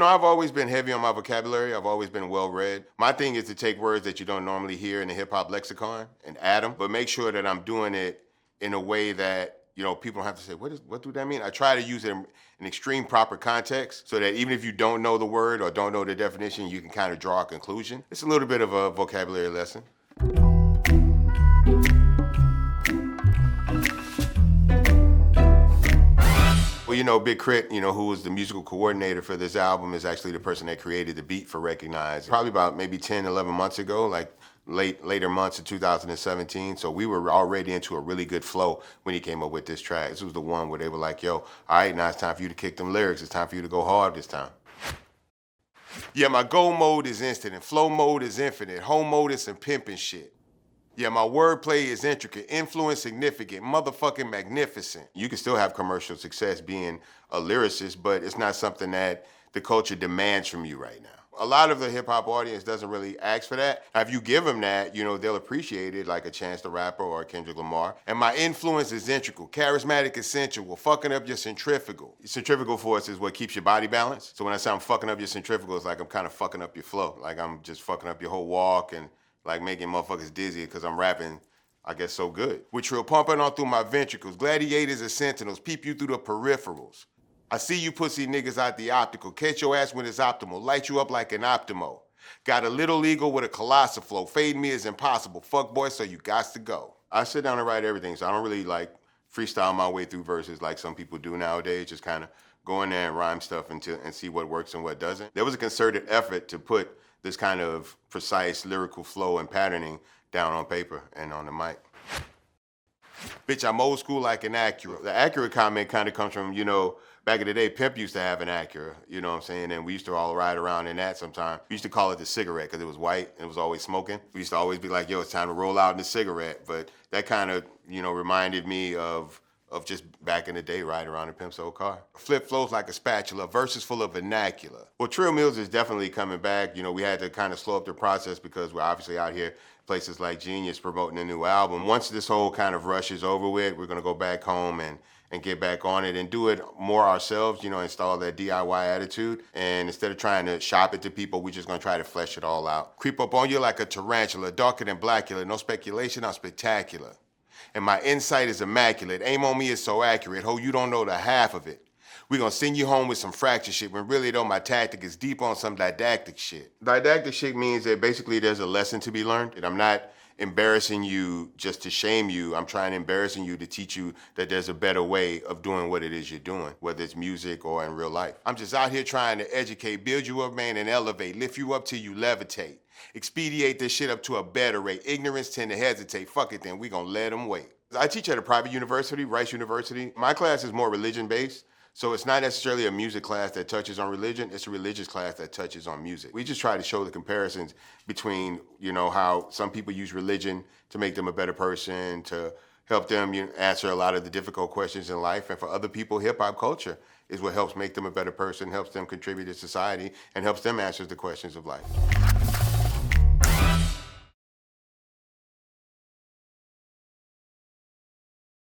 I've always been heavy on my vocabulary. I've always been well-read. My thing is to take words that you don't normally hear in the hip-hop lexicon and add them, but make sure that I'm doing it in a way that, people don't have to say, what do that mean? I try to use it in extreme proper context so that even if you don't know the word or don't know the definition, you can kind of draw a conclusion. It's a little bit of a vocabulary lesson. Well, Big K.R.I.T, who was the musical coordinator for this album, is actually the person that created the beat for Recognize. Probably about maybe 10, 11 months ago, like later months of 2017. So we were already into a really good flow when he came up with this track. This was the one where they were like, yo, all right, now it's time for you to kick them lyrics. It's time for you to go hard this time. Yeah, my go mode is instant and flow mode is infinite. Home mode is some pimping shit. Yeah, my wordplay is intricate, influence significant, motherfucking magnificent. You can still have commercial success being a lyricist, but it's not something that the culture demands from you right now. A lot of the hip hop audience doesn't really ask for that. Now, if you give them that, they'll appreciate it, like a Chance the Rapper or a Kendrick Lamar. And my influence is integral, charismatic, essential, fucking up your centrifugal. Centrifugal force is what keeps your body balanced. So when I say I'm fucking up your centrifugal, it's like I'm kind of fucking up your flow. Like I'm just fucking up your whole walk and like making motherfuckers dizzy because I'm rapping, I guess, so good. With Trill pumping on through my ventricles, gladiators and sentinels, peep you through the peripherals. I see you pussy niggas out the optical, catch your ass when it's optimal, light you up like an Optimo. Got a little ego with a colossal flow, fade me is impossible, fuck boy, so you gots to go. I sit down and write everything, so I don't really like freestyle my way through verses like some people do nowadays, just kind of go in there and rhyme stuff and see what works and what doesn't. There was a concerted effort to put this kind of precise lyrical flow and patterning down on paper and on the mic. Bitch, I'm old school like an Acura. The Acura comment kind of comes from, back in the day, Pimp used to have an Acura, you know what I'm saying? And we used to all ride around in that sometime. We used to call it the cigarette because it was white and it was always smoking. We used to always be like, yo, it's time to roll out in the cigarette. But that kind of, reminded me of just back in the day riding around in Pimp's old car. Flip flows like a spatula, verses full of vernacular. Well, Trill Mills is definitely coming back. We had to kind of slow up the process because we're obviously out here places like Genius promoting a new album. Once this whole kind of rush is over with, we're gonna go back home and get back on it and do it more ourselves, install that DIY attitude. And instead of trying to shop it to people, we're just gonna try to flesh it all out. Creep up on you like a tarantula, darker than Blackula, no speculation, I'm spectacular. And my insight is immaculate. Aim on me is so accurate. Ho, you don't know the half of it. We gonna send you home with some fracture shit when really though my tactic is deep on some didactic shit. Didactic shit means that basically there's a lesson to be learned. And I'm not embarrassing you just to shame you. I'm trying to embarrassing you to teach you that there's a better way of doing what it is you're doing, whether it's music or in real life. I'm just out here trying to educate, build you up, man, and elevate, lift you up till you levitate. Expedite this shit up to a better rate. Ignorance tend to hesitate. Fuck it then, we gonna let them wait. I teach at a private university, Rice University. My class is more religion-based, so it's not necessarily a music class that touches on religion, it's a religious class that touches on music. We just try to show the comparisons between, how some people use religion to make them a better person, to help them answer a lot of the difficult questions in life, and for other people, hip-hop culture is what helps make them a better person, helps them contribute to society, and helps them answer the questions of life.